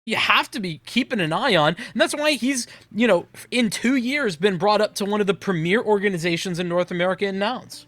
you have to be keeping an eye on. And that's why he's, in 2 years been brought up to one of the premier organizations in North America in Nouns.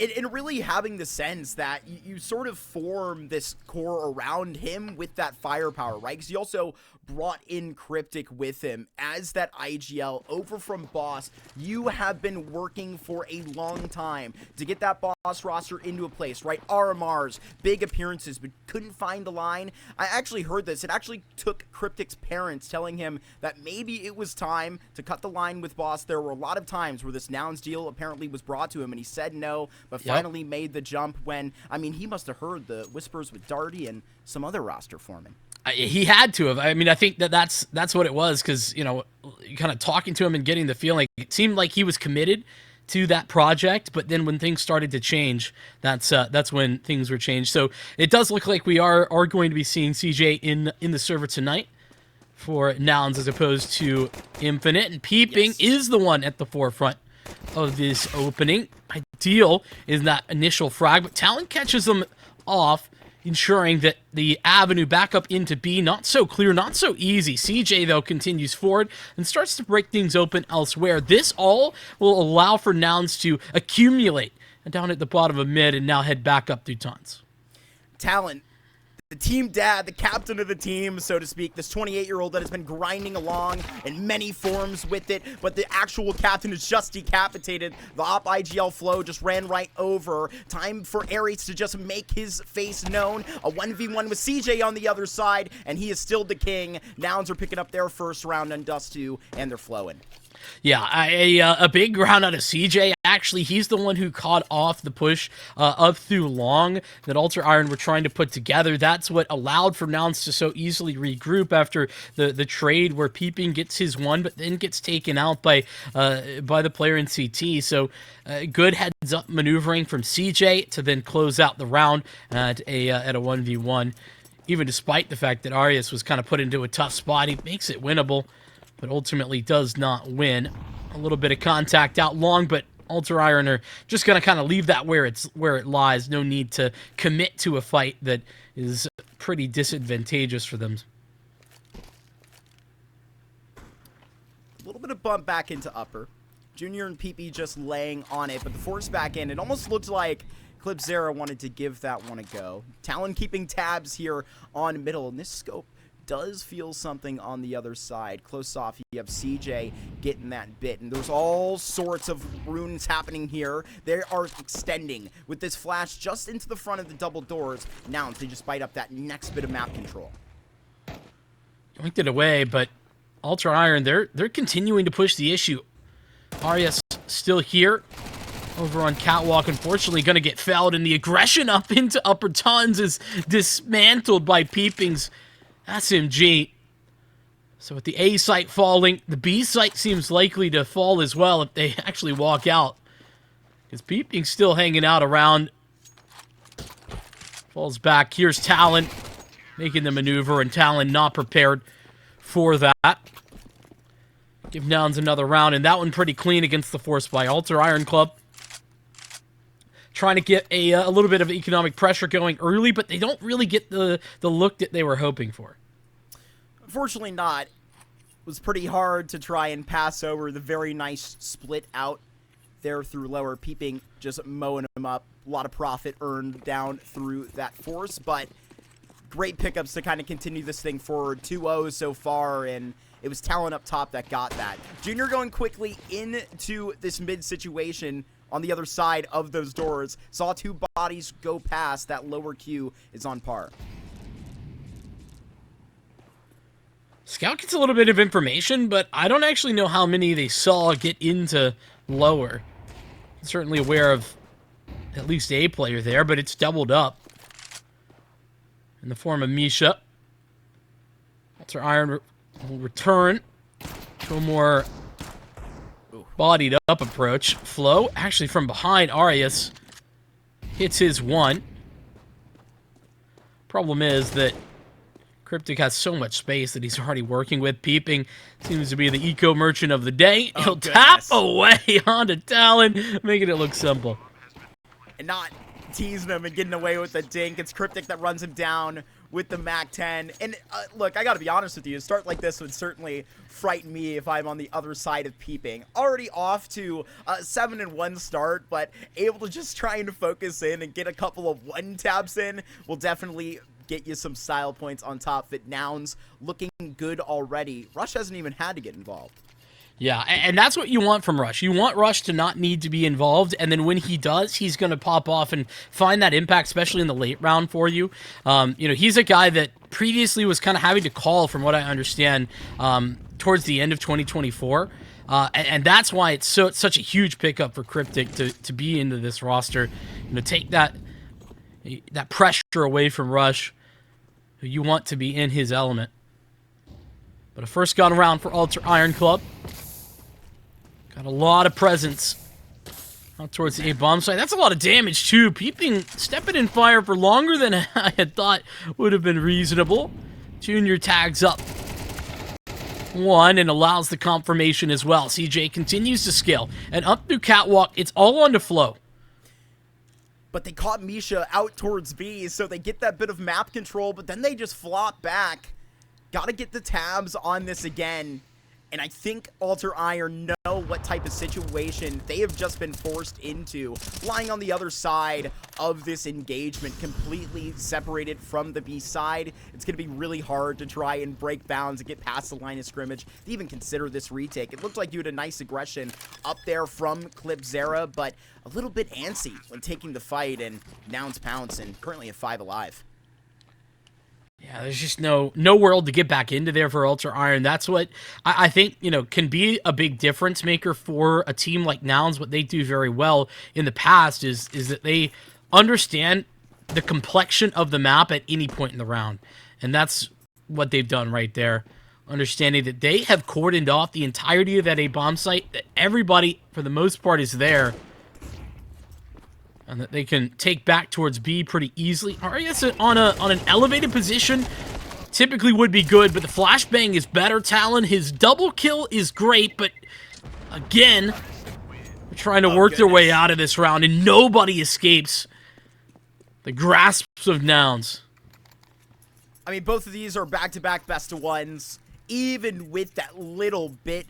And really having the sense that you sort of form this core around him with that firepower, right? Because he also brought in Cryptic with him as that IGL over from Boss. You have been working for a long time to get that Boss roster into a place, right? RMRs, big appearances, but couldn't find the line. I actually heard this. It actually took Cryptic's parents telling him that maybe it was time to cut the line with Boss. There were a lot of times where this Nouns deal apparently was brought to him, and he said no, but finally made the jump when, I mean, he must have heard the whispers with Darty and some other roster foreman. He had to have. I mean, I think that's what it was, because, kind of talking to him and getting the feeling, it seemed like he was committed to that project, but then when things started to change, that's when things were changed. So it does look like we are going to be seeing CJ in the server tonight for Nouns as opposed to Infinite, and Peeping is the one at the forefront of this opening. Ideal is that initial frag, but Talon catches them off, ensuring that the avenue back up into B, not so clear, not so easy. CJ, though, continues forward and starts to break things open elsewhere. This all will allow for Nouns to accumulate down at the bottom of mid and now head back up through tons. Talon, the team dad, the captain of the team, so to speak, this 28-year-old that has been grinding along in many forms with it, but the actual captain is just decapitated. The op IGL flow just ran right over. Time for Aries to just make his face known. A 1v1 with CJ on the other side, and he is still the king. Nouns are picking up their first round on Dust2, and they're flowing. Yeah, a big round out of CJ. Actually, he's the one who caught off the push up through long that Ultra Iron were trying to put together. That's what allowed for Nouns to so easily regroup after the trade where Peeping gets his one, but then gets taken out by the player in CT. So good heads-up maneuvering from CJ to then close out the round at a 1v1. Even despite the fact that Arias was kind of put into a tough spot, he makes it winnable, but ultimately does not win. A little bit of contact out long, but Ultra Iron are just going to kind of leave that where it lies. No need to commit to a fight that is pretty disadvantageous for them. A little bit of bump back into upper. Junior and PP just laying on it, but the force back in. It almost looked like Clipzera wanted to give that one a go. Talon keeping tabs here on middle, and this scope does feel something on the other side. Close off, you have CJ getting that bit, and there's all sorts of runes happening here. They are extending with this flash just into the front of the double doors. Now they just bite up that next bit of map control. Yoinked it away, but Ultra Iron, they're continuing to push the issue. Arias still here over on Catwalk, unfortunately going to get fouled, and the aggression up into upper tons is dismantled by Peeping's SMG. So with the A site falling, the B site seems likely to fall as well if they actually walk out. Because Peeping's still hanging out around. Falls back. Here's Talon making the maneuver, and Talon not prepared for that. Give Nouns another round, and that one pretty clean against the force by Ultra Iron Club. Trying to get a little bit of economic pressure going early, but they don't really get the look that they were hoping for. Unfortunately not. It was pretty hard to try and pass over the very nice split out there through lower. Peeping just mowing them up. A lot of profit earned down through that force, but great pickups to kind of continue this thing forward. 2-0 so far, and it was Talon up top that got that. Junior going quickly into this mid situation on the other side of those doors. Saw two bodies go past. That lower queue is on par. Scout gets a little bit of information, but I don't actually know how many they saw get into lower. I'm certainly aware of at least a player there, but it's doubled up in the form of Misha. Ultra Iron will return to a more bodied up approach. Flow, actually from behind, Arias hits his one. Problem is that Cryptic has so much space that he's already working with. Peeping seems to be the eco merchant of the day. Oh, He'll goodness. tap away onto Talon, making it look simple. And not teasing him and getting away with the dink. It's Cryptic that runs him down with the MAC-10. And look, I gotta be honest with you, a start like this would certainly frighten me if I'm on the other side of peeping. Already off to a 7-1 start, but able to just try and focus in and get a couple of one-taps in will definitely get you some style points on top of it. Nouns looking good already. Rush hasn't even had to get involved. Yeah, and that's what you want from Rush. You want Rush to not need to be involved, and then when he does, he's going to pop off and find that impact, especially in the late round for you. He's a guy that previously was kind of having to call, from what I understand, towards the end of 2024. And that's why it's such a huge pickup for Cryptic to be into this roster. Take that pressure away from Rush, who you want to be in his element. But a first gun around for Ultra Iron Club. Got a lot of presence out towards the A-bomb site. That's a lot of damage, too. Stepping in fire for longer than I had thought would have been reasonable. Junior tags up one and allows the confirmation as well. CJ continues to scale. And up through Catwalk, it's all on to Flow. But they caught Misha out towards B, so they get that bit of map control, but then they just flop back. Gotta get the tabs on this again. And I think Alter Iron know what type of situation they have just been forced into, lying on the other side of this engagement, completely separated from the B side. It's going to be really hard to try and break bounds and get past the line of scrimmage to even consider this retake. It looked like you had a nice aggression up there from Clipzera, but a little bit antsy when taking the fight, and Nouns pounce and currently at 5 alive. Yeah, there's just no world to get back into there for Ultra Iron. That's what I think, can be a big difference maker for a team like Nouns. What they do very well in the past is that they understand the complexion of the map at any point in the round. And that's what they've done right there. Understanding that they have cordoned off the entirety of that A-bomb site, that everybody, for the most part, is there. And that they can take back towards B pretty easily. Arias on an elevated position typically would be good, but the flashbang is better. Talon, his double kill is great, but again, they're trying to work their way out of this round, and nobody escapes the grasps of Nouns. I mean, both of these are back-to-back best-of-ones. Even with that little bit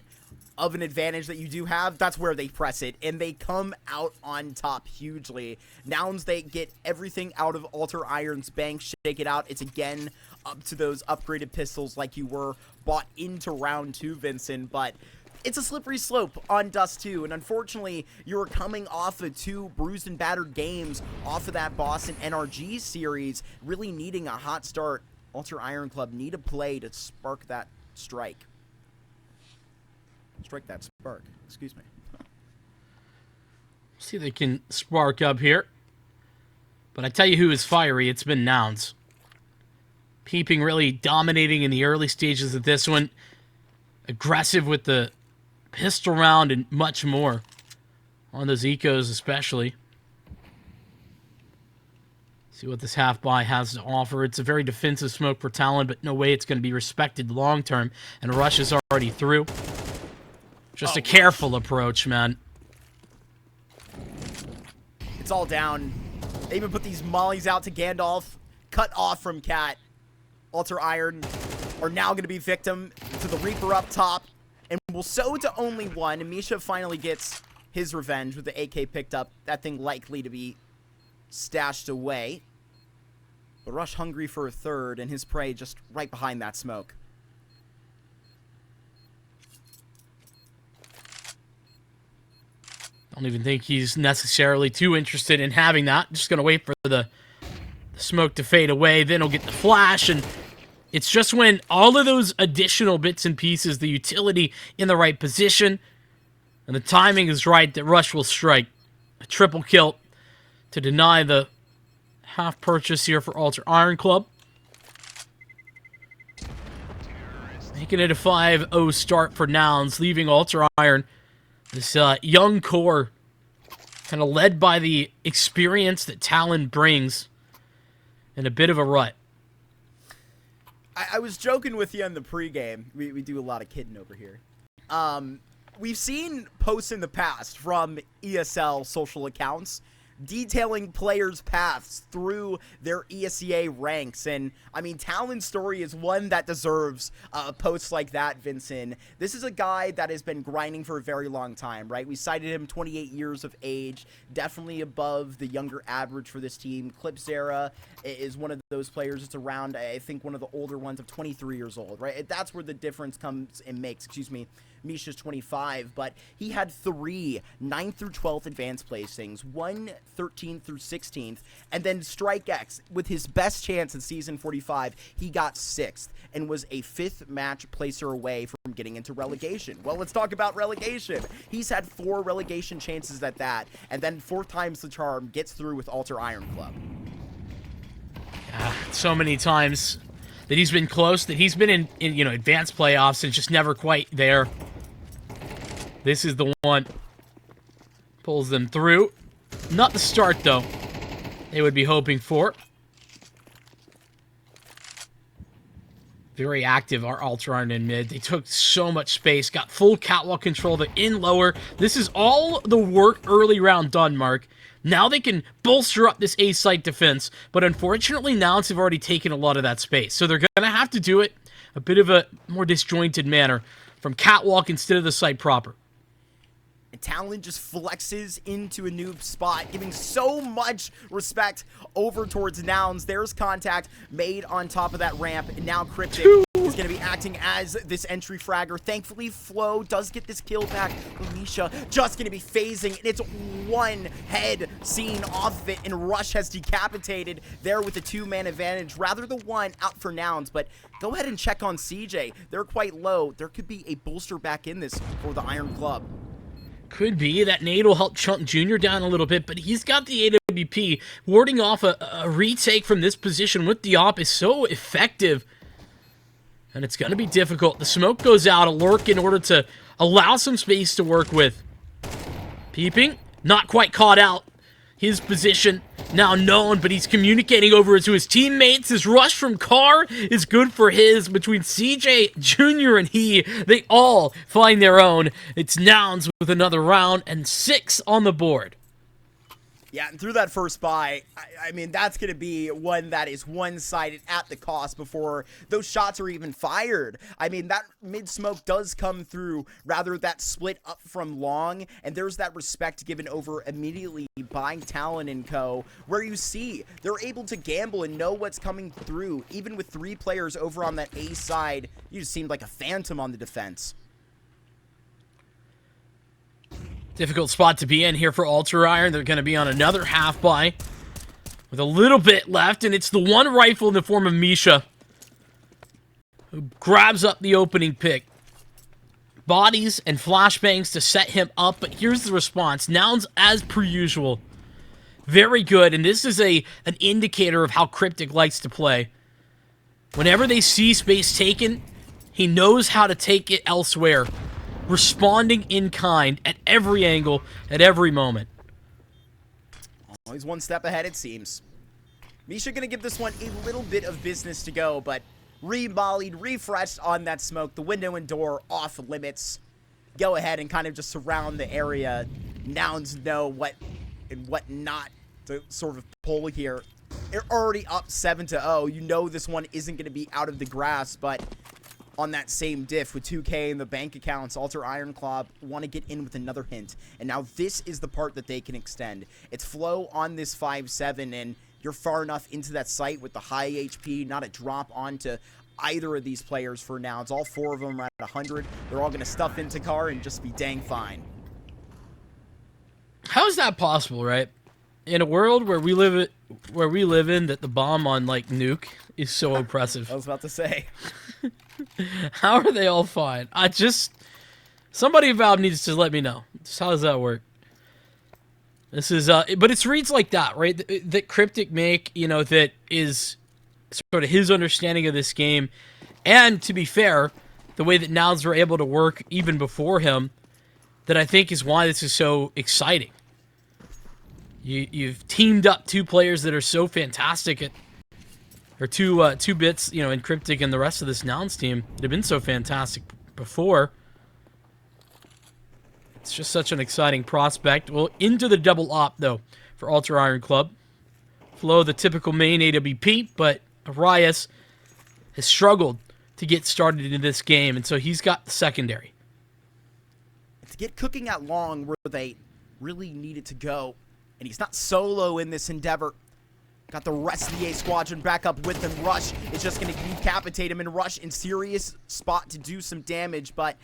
of an advantage that you do have, that's where they press it, and they come out on top hugely. Nouns, they get everything out of Alter Iron's bank, shake it out. It's again up to those upgraded pistols like you were bought into round 2, Vincent, but it's a slippery slope on Dust2, and unfortunately, you were coming off of 2 bruised and battered games off of that Boston NRG series, really needing a hot start. Alter Iron Club need a play to spark that strike. Strike that spark. Excuse me. See if they can spark up here. But I tell you who is fiery. It's been Nouns. Peeping really dominating in the early stages of this one. Aggressive with the pistol round and much more. On those ecos especially. See what this half-buy has to offer. It's a very defensive smoke for Talon, but no way it's going to be respected long-term. And Rush is already through. Just a careful approach, man. It's all down. They even put these mollies out to Gandalf. Cut off from Cat. Alter Iron are now going to be victim to the Reaper up top. And will sow to only 1. And Misha finally gets his revenge with the AK picked up. That thing likely to be stashed away. But Rush hungry for a third, and his prey just right behind that smoke. I don't even think he's necessarily too interested in having that. Just going to wait for the smoke to fade away. Then he'll get the flash. And it's just when all of those additional bits and pieces, the utility in the right position, and the timing is right, that Rush will strike. A triple kill to deny the half purchase here for Alter Iron Club. Making it a 5-0 start for Nouns, leaving Alter Iron, this young core, kind of led by the experience that Talon brings, in a bit of a rut. I was joking with you in the pregame. We do a lot of kidding over here. We've seen posts in the past from ESL social accounts detailing players' paths through their ESEA ranks. And, I mean, Talon's story is one that deserves a post like that, Vincent. This is a guy that has been grinding for a very long time, right? We cited him 28 years of age, definitely above the younger average for this team. Clipsera is one of those players. It's around, I think, one of the older ones of 23 years old, right? That's where the difference comes and makes, excuse me. Misha's 25, but he had 3 9th through 12th advanced placings, 1 13th through 16th, and then Strike X, with his best chance in Season 45, he got 6th and was a 5th match placer away from getting into relegation. Well, let's talk about relegation. He's had 4 relegation chances at that, and then 4 times the charm, gets through with Alter Iron Club. So many times that he's been close, that he's been in advanced playoffs and just never quite there. This is the one. Pulls them through. Not the start, though, they would be hoping for. Very active, our Alter Iron in mid. They took so much space, got full catwalk control. They're in lower. This is all the work early round done, Mark. Now they can bolster up this A-site defense, but unfortunately, Nouns have already taken a lot of that space. So they're going to have to do it a bit of a more disjointed manner from catwalk instead of the site proper. And Talon just flexes into a noob spot, giving so much respect over towards Nouns. There's contact made on top of that ramp, and now Cryptic is going to be acting as this entry fragger. Thankfully, Flo does get this kill back. Alicia just going to be phasing, and it's one head seen off of it, and Rush has decapitated there with a 2-man advantage. Rather the one out for Nouns, but go ahead and check on CJ. They're quite low. There could be a bolster back in this for the Iron Club. Could be. That nade will help Chunk Jr. down a little bit, but he's got the AWP. Warding off a retake from this position with the op is so effective. And it's going to be difficult. The smoke goes out, a lurk in order to allow some space to work with. Peeping. Not quite caught out. His position now known, but he's communicating over to his teammates. His rush from Carr is good for his. Between CJ Jr. and he, they all find their own. It's Nouns with another round and 6 on the board. Yeah, and through that first buy, I mean, that's going to be one that is one-sided at the cost before those shots are even fired. I mean, that mid-smoke does come through, rather that split up from long, and there's that respect given over immediately by Talon and co, where you see they're able to gamble and know what's coming through. Even with 3 players over on that A side, you just seemed like a phantom on the defense. Difficult spot to be in here for Alter Iron. They're going to be on another half buy with a little bit left, and it's the one rifle in the form of Misha who grabs up the opening pick. Bodies and flashbangs to set him up, but here's the response. Nouns, as per usual, very good, and this is an indicator of how Cryptic likes to play. Whenever they see space taken, he knows how to take it elsewhere. Responding in kind at every angle, at every moment. Always one step ahead, it seems. Misha gonna give this one a little bit of business to go, but re-mollied, refreshed on that smoke. The window and door off limits. Go ahead and kind of just surround the area. Nouns know what and what not to sort of pull here. They're already up 7-0. You know this one isn't going to be out of the grasp, but on that same diff with 2K in the bank accounts, Alter Iron Club want to get in with another hint. And now this is the part that they can extend. It's Flow on this 5-7, and you're far enough into that site with the high HP, not a drop onto either of these players for now. It's all 4 of them are at 100. They're all going to stuff into car and just be dang fine. How is that possible, right? In a world where we live in, that the bomb on like nuke is so oppressive. I was about to say. How are they all fine? Somebody at Valve needs to let me know. Just how does that work? This is but it's reads like that, right? That Cryptic make, that is sort of his understanding of this game. And to be fair, the way that Nouns were able to work even before him, that I think is why this is so exciting. You've teamed up 2 players that are so fantastic at, or two bits, in Cryptic and the rest of this Nouns team that have been so fantastic before. It's just such an exciting prospect. Well, into the double op, though, for Ultra Iron Club. Flo, the typical main AWP, but Arias has struggled to get started in this game, and so he's got the secondary. To get cooking at long where they really needed to go, and he's not solo in this endeavor. Got the rest of the A squadron back up with him. Rush is just going to decapitate him, and Rush in serious spot to do some damage, but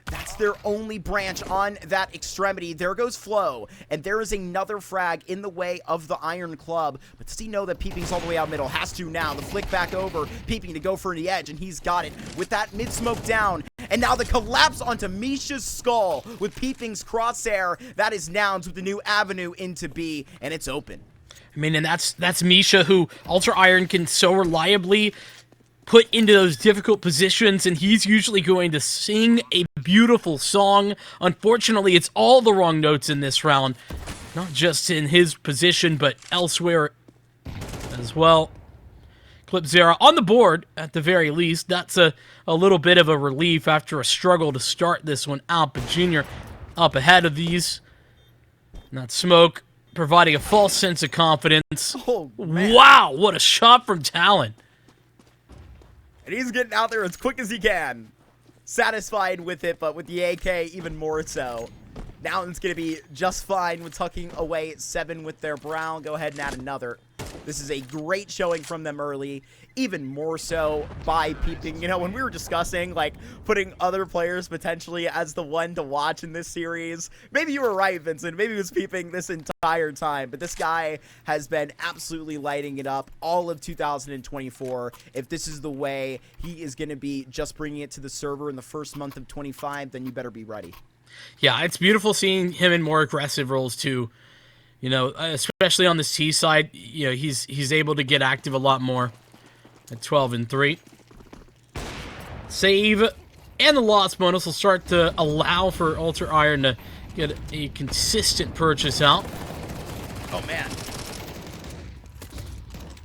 that's their only branch on that extremity. There goes Flo, and there is another frag in the way of the Iron Club. But does he know that Peeping's all the way out middle? Has to now. The flick back over. Peeping to go for the edge, and he's got it. With that mid-smoke down, and now the collapse onto Misha's skull with Peeping's crosshair. That is Nouns with the new avenue into B, and it's open. I mean, and that's Misha, who Ultra Iron can so reliably put into those difficult positions, and he's usually going to sing a beautiful song. Unfortunately, it's all the wrong notes in this round, not just in his position, but elsewhere as well. clipZera on the board, at the very least. That's a little bit of a relief after a struggle to start this one out, but Junior up ahead of these. Not Smoke, providing a false sense of confidence. Oh, man. Wow, what a shot from Talon. And he's getting out there as quick as he can. Satisfied with it, but with the AK, even more so. Nouns going to be just fine with tucking away 7 with their Brown. Go ahead and add another. This is a great showing from them early. Even more so by Peeping. You know, when we were discussing, like, putting other players potentially as the one to watch in this series, maybe you were right, Vincent. Maybe it was Peeping this entire time. But this guy has been absolutely lighting it up all of 2024. If this is the way he is going to be just bringing it to the server in the first month of 25, then you better be ready. Yeah, it's beautiful seeing him in more aggressive roles, too. You know, especially on the C side, you know, he's able to get active a lot more at 12-3. Save and the loss bonus will start to allow for Ultra Iron to get a consistent purchase out. Oh, man.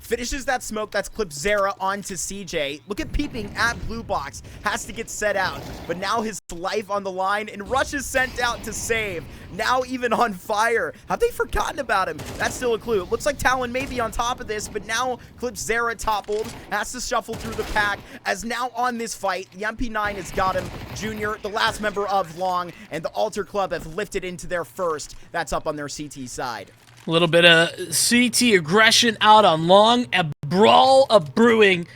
Finishes that smoke. That's clipZera onto CJ. Look at Peeping at blue box. Has to get set out. But now his life on the line. And Rush is sent out to save. Now even on fire. Have they forgotten about him? That's still a clue. It looks like Talon may be on top of this. But now clipZera toppled. Has to shuffle through the pack. As now on this fight, the MP9 has got him. Junior, the last member of Long, and the Alter Club have lifted into their first. That's up on their CT side. A little bit of CT aggression out on Long. A brawl of brewing.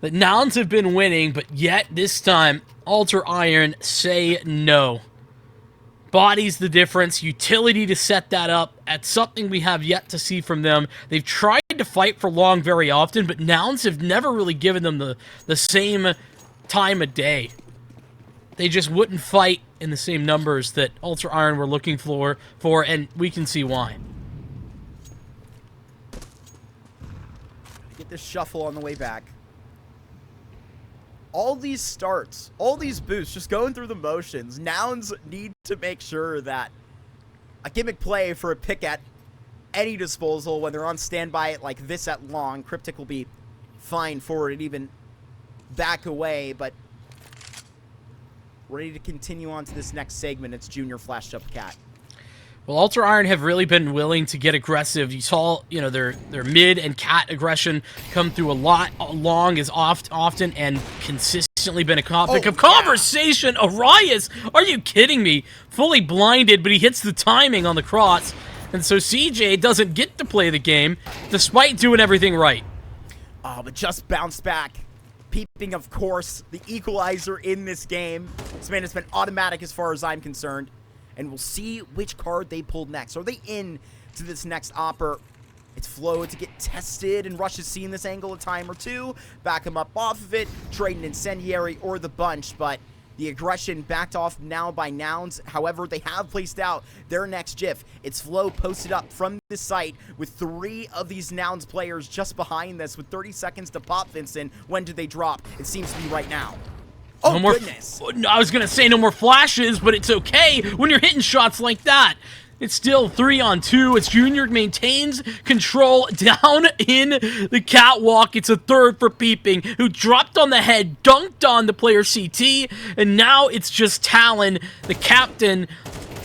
The Nouns have been winning, but yet this time, Ultra Iron say no. Body's the difference. Utility to set that up. That's something we have yet to see from them. They've tried to fight for Long very often, but Nouns have never really given them the same time of day. They just wouldn't fight in the same numbers that Ultra Iron were looking for, and we can see why. Get this shuffle on the way back. All these starts, all these boosts, just going through the motions. Nouns need to make sure that a gimmick play for a pick at any disposal when they're on standby like this at Long. Cryptic will be fine for it, even back away, but ready to continue on to this next segment. It's Junior flashed up Cat. Well, Ultra Iron have really been willing to get aggressive. You saw, you know, their mid and cat aggression come through a lot. Long is often and consistently been a topic of conversation. Arias, are you kidding me? Fully blinded, but he hits the timing on the cross. And so CJ doesn't get to play the game, despite doing everything right. Oh, but just bounced back. Peeping, of course, the equalizer in this game. This man has been automatic as far as I'm concerned. And we'll see which card they pulled next. Are they in to this next opper? It's Flo to get tested, and Rush has seen this angle a time or two. Back him up off of it, trade an Incendiary or the bunch, but the aggression backed off now by Nouns. However, they have placed out their next GIF. It's Flo posted up from this site with 3 of these Nouns players just behind this with 30 seconds to pop, Vincent. When do they drop? It seems to be right now. Oh, no more goodness. I was going to say no more flashes, but it's okay when you're hitting shots like that. It's still 3-on-2. It's Junior maintains control down in the catwalk. It's a third for Peeping, who dropped on the head, dunked on the player CT, and now it's just Talon, the captain,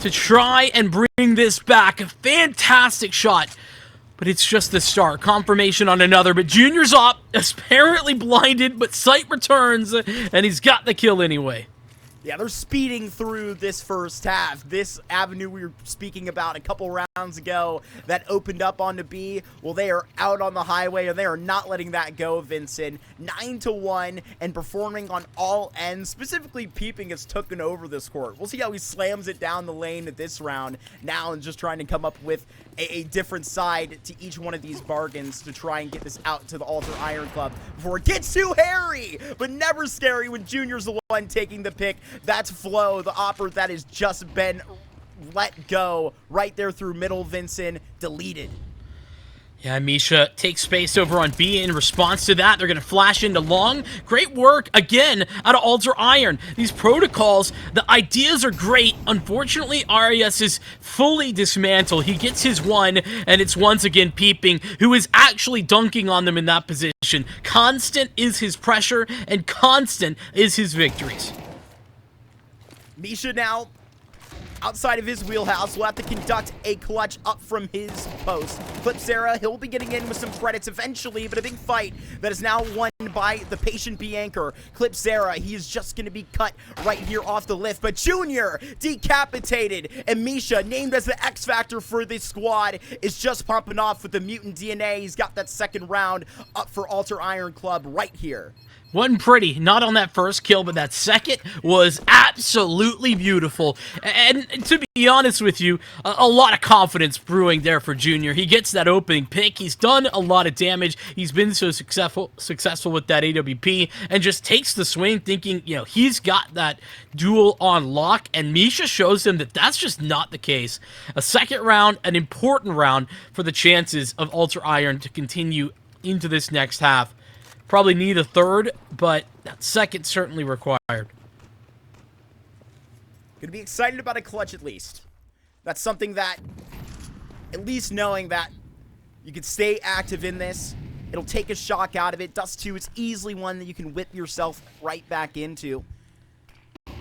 to try and bring this back. A fantastic shot. But it's just the start. Confirmation on another, but Junior's up, apparently blinded, but sight returns, and he's got the kill anyway. Yeah, they're speeding through this first half. This avenue we were speaking about a couple rounds ago that opened up onto B, well, they are out on the highway, and they are not letting that go, Vincent. 9-1, and performing on all ends. Specifically, Peeping has taken over this court. We'll see how he slams it down the lane at this round now and just trying to come up with a different side to each one of these bargains to try and get this out to the Alter Iron Club before it gets too hairy, but never scary when Junior's the one taking the pick. That's Flo, the opera that has just been let go right there through middle. Vincent deleted. Yeah, Misha takes space over on B. In response to that, they're going to flash into long. Great work, again, out of Alter Iron. These protocols, the ideas are great. Unfortunately, Arias is fully dismantled. He gets his one, and it's once again Peeping, who is actually dunking on them in that position. Constant is his pressure, and constant is his victories. Misha now outside of his wheelhouse will have to conduct a clutch up from his post. Clipsera, he'll be getting in with some credits eventually, but a big fight that is now won by the patient Bianca. Clipsera, he is just going to be cut right here off the lift, but Junior decapitated, and Misha, named as the X Factor for this squad, is just pumping off with the mutant DNA. He's got that second round up for Alter Iron Club right here. Wasn't pretty, not on that first kill, but that second was absolutely beautiful. And to be honest with you, a lot of confidence brewing there for Junior. He gets that opening pick. He's done a lot of damage. He's been so successful with that AWP, and just takes the swing thinking, you know, he's got that duel on lock, and Misha shows him that that's just not the case. A second round, an important round for the chances of Alter Iron to continue into this next half. Probably need a third, but that second certainly required. Gonna be excited about a clutch at least. That's something that, at least knowing that you can stay active in this, it'll take a shock out of it. Dust2 is easily one that you can whip yourself right back into.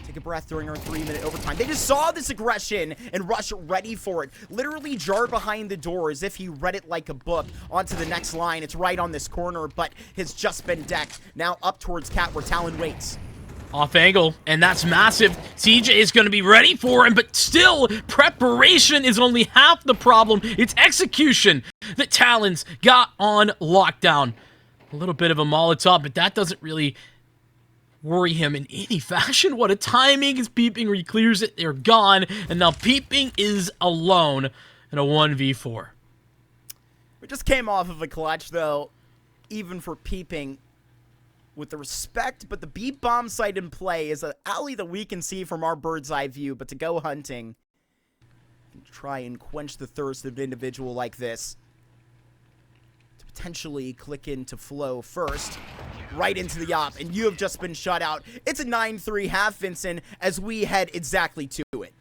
Take a breath during our 3-minute overtime. They just saw this aggression and rush ready for it. Literally jar behind the door as if he read it like a book. Onto the next line. It's right on this corner, but has just been decked. Now up towards Cat where Talon waits. Off angle, and that's massive. CJ is going to be ready for him, but still, preparation is only half the problem. It's execution that Talon's got on lockdown. A little bit of a Molotov, but that doesn't really worry him in any fashion. What a timing. His Peeping re-clears it. They're gone. And now Peeping is alone in a 1v4. We just came off of a clutch, though, even for Peeping, with the respect, but the beat bomb site in play is an alley that we can see from our bird's eye view, but to go hunting and try and quench the thirst of an individual like this, to potentially click into Flow first, right into the op, and you have just been shut out. It's a 9-3 half, Vincent, as we head exactly to it.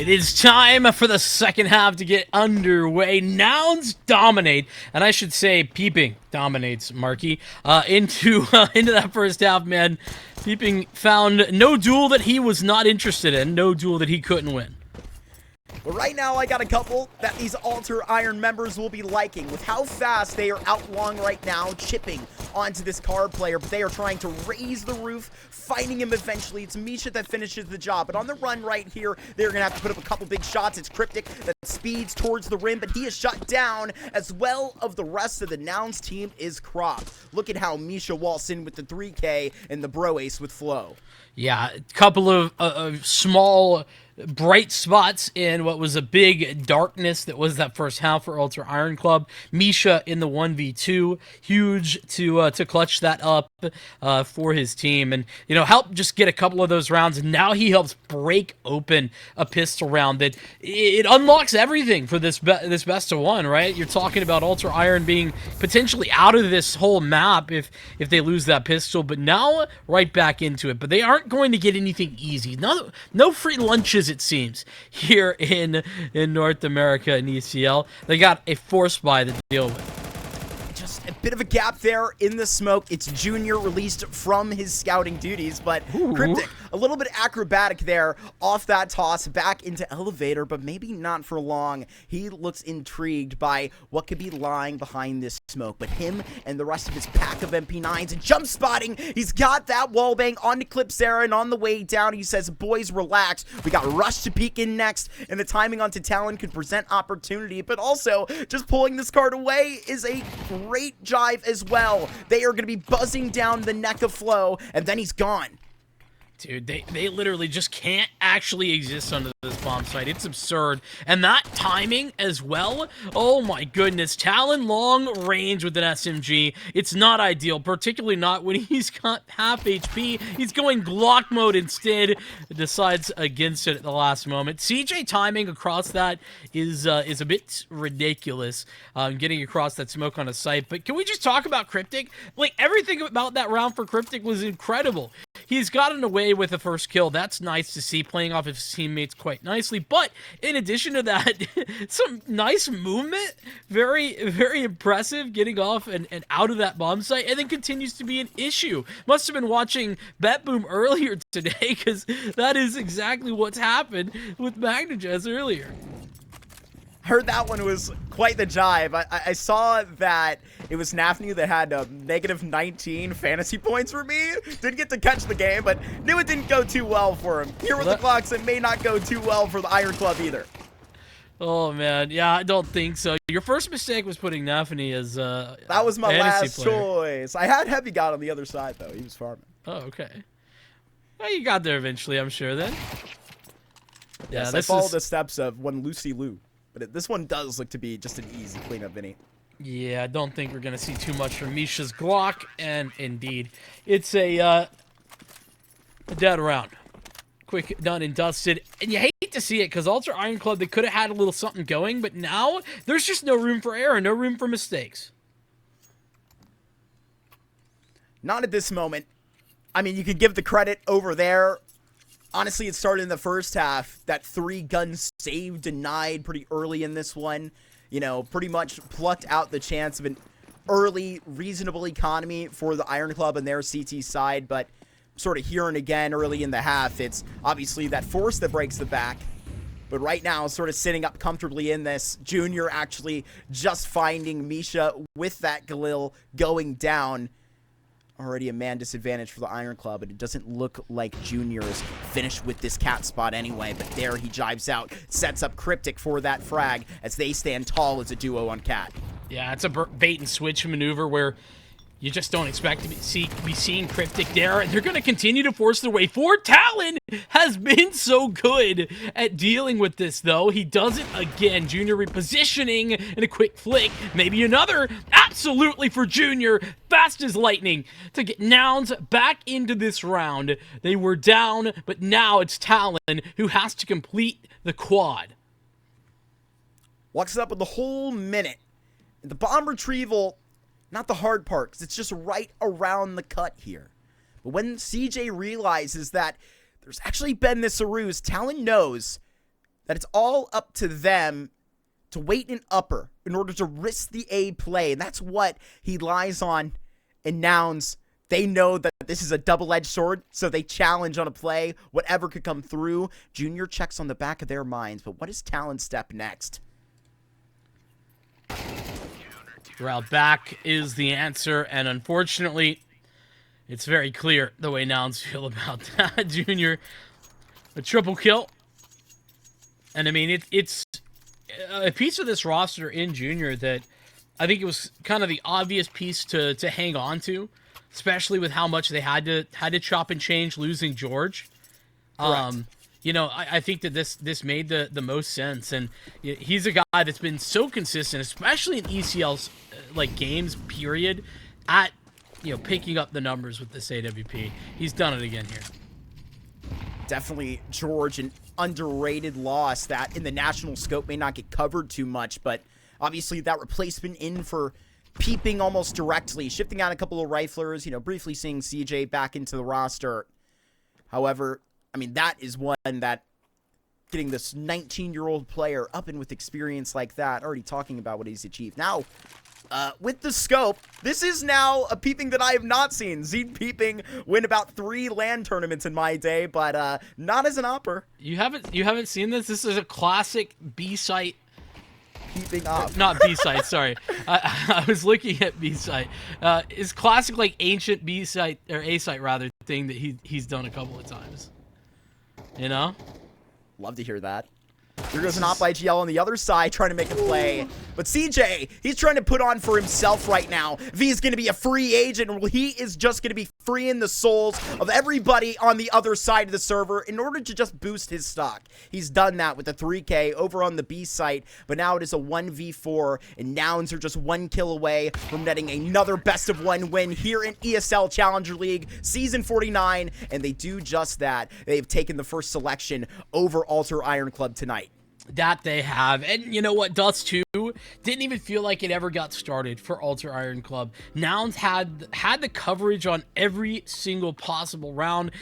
It is time for the second half to get underway. Nouns dominate, and I should say Peeping dominates Marky into that first half, man. Peeping found no duel that he was not interested in, no duel that he couldn't win. But right now, I got a couple that these Alter Iron members will be liking. With how fast they are out long right now, chipping onto this card player, but they are trying to raise the roof, fighting him eventually. It's Misha that finishes the job, but on the run right here, they're going to have to put up a couple big shots. It's Cryptic that speeds towards the rim, but he is shut down, as well of the rest of the Nouns team is cropped. Look at how Misha waltzed in with the 3K and the bro ace with Flow. Yeah, a couple of small bright spots in what was a big darkness that was that first half for Ultra Iron Club. Misha in the 1v2, huge to clutch that up for his team, and help just get a couple of those rounds. And now he helps break open a pistol round that it unlocks everything for this best of one. Right, you're talking about Ultra Iron being potentially out of this whole map if they lose that pistol, but now right back into it. But they aren't going to get anything easy. No free lunches, it seems, here in North America and ECL. They got a force buy to deal with. Just a bit of a gap there in the smoke. It's Junior released from his scouting duties, but Cryptic, a little bit acrobatic there off that toss back into elevator, but maybe not for long. He looks intrigued by what could be lying behind this smoke, but him and the rest of his pack of MP9s and jump spotting. He's got that wallbang onto Clipsera, and on the way down, he says, boys, relax. We got Rush to peek in next, and the timing onto Talon could present opportunity, but also just pulling this card away is a great jive as well. They are going to be buzzing down the neck of Flow, and then he's gone. Dude, they literally just can't actually exist under this bomb site. It's absurd. And that timing as well, oh my goodness. Talon long range with an SMG. It's not ideal, particularly not when he's got half HP. He's going Glock mode instead. Decides against it at the last moment. CJ timing across that is a bit ridiculous, getting across that smoke on a site. But can we just talk about Cryptic? Like, everything about that round for Cryptic was incredible. He's gotten away with the first kill. That's nice to see, playing off his teammates quite nicely. But in addition to that, some nice movement. Very, very impressive, getting off and out of that bomb site, and then continues to be an issue. Must have been watching Bet Boom earlier today, because that is exactly what's happened with Magnajez earlier. Heard that one was quite the jive. I saw that it was Nafnu that had negative 19 fantasy points for me. Didn't get to catch the game, but knew it didn't go too well for him. Here with the clocks, it may not go too well for the Iron Club either. Oh man, yeah, I don't think so. Your first mistake was putting Nafny as that was my last choice. I had Heavy God on the other side though. He was farming. Oh, okay. Well, you got there eventually, I'm sure. Then. Yeah, I followed the steps of one Lucy Lou. But this one does look to be just an easy cleanup, Vinny. Yeah, I don't think we're going to see too much from Misha's Glock. And indeed, it's a dead round. Quick, done and dusted. And you hate to see it, because Ultra Iron Club, they could have had a little something going. But now, there's just no room for error, no room for mistakes. Not at this moment. I mean, you could give the credit over there. Honestly, it started in the first half. That 3-gun save denied pretty early in this one. Pretty much plucked out the chance of an early, reasonable economy for the Iron Club and their CT side. But sort of here and again early in the half, it's obviously that force that breaks the back. But right now, sort of sitting up comfortably in this. Junior actually just finding Misha with that Galil going down. Already a man disadvantage for the Iron Club, but it doesn't look like Junior is finished with this cat spot anyway. But there he jives out, sets up Cryptic for that frag as they stand tall as a duo on cat. Yeah, it's a bait and switch maneuver where you just don't expect to be seeing Cryptic there. And they're going to continue to force their way forward. Talon has been so good at dealing with this, though. He does it again. Junior repositioning and a quick flick. Maybe another. Absolutely for Junior. Fast as lightning to get Nouns back into this round. They were down, but now it's Talon who has to complete the quad. Walks it up with the whole minute. The bomb retrieval, not the hard part, because it's just right around the cut here. But when CJ realizes that there's actually been this ruse, Talon knows that it's all up to them to wait an upper in order to risk the A play. And that's what he lies on in Nouns. They know that this is a double-edged sword, so they challenge on a play. Whatever could come through. Junior checks on the back of their minds, but what is Talon's step next? Route back is the answer, and unfortunately, it's very clear the way Nouns feel about that. Junior, a triple kill. And I mean, it's a piece of this roster in Junior that I think it was kind of the obvious piece to hang on to, especially with how much they had to chop and change losing George. You know, I think that this made the most sense, and he's a guy that's been so consistent, especially in ECL's like games period, at picking up the numbers with this AWP. He's done it again here. Definitely George, an underrated loss that in the national scope may not get covered too much, but obviously that replacement in for peeping almost directly, shifting out a couple of riflers, briefly seeing CJ back into the roster. However, I mean, that is one that getting this 19-year-old player up and with experience like that, already talking about what he's achieved. Now, with the scope, this is now a peeping that I have not seen. Seen peeping win about 3 LAN tournaments in my day, but not as an opper. You haven't seen this? This is a classic B-site. Peeping up. Not B-site, sorry. I was looking at B-site. It's classic, like, ancient B-site, or A-site, rather, thing that he's done a couple of times. You know? Love to hear that. Here goes an op by GL on the other side trying to make a play. But CJ, he's trying to put on for himself right now. If he's going to be a free agent, well, he is just going to be freeing the souls of everybody on the other side of the server in order to just boost his stock. He's done that with the 3K over on the B site, but now it is a 1v4, and Nouns are just 1 kill away from netting another best-of-1 win here in ESL Challenger League Season 49, and they do just that. They've taken the first selection over Alter Iron Club tonight. That they have. And you know what? Dust2 didn't even feel like it ever got started for Alter Iron Club. Nouns had the coverage on every single possible round.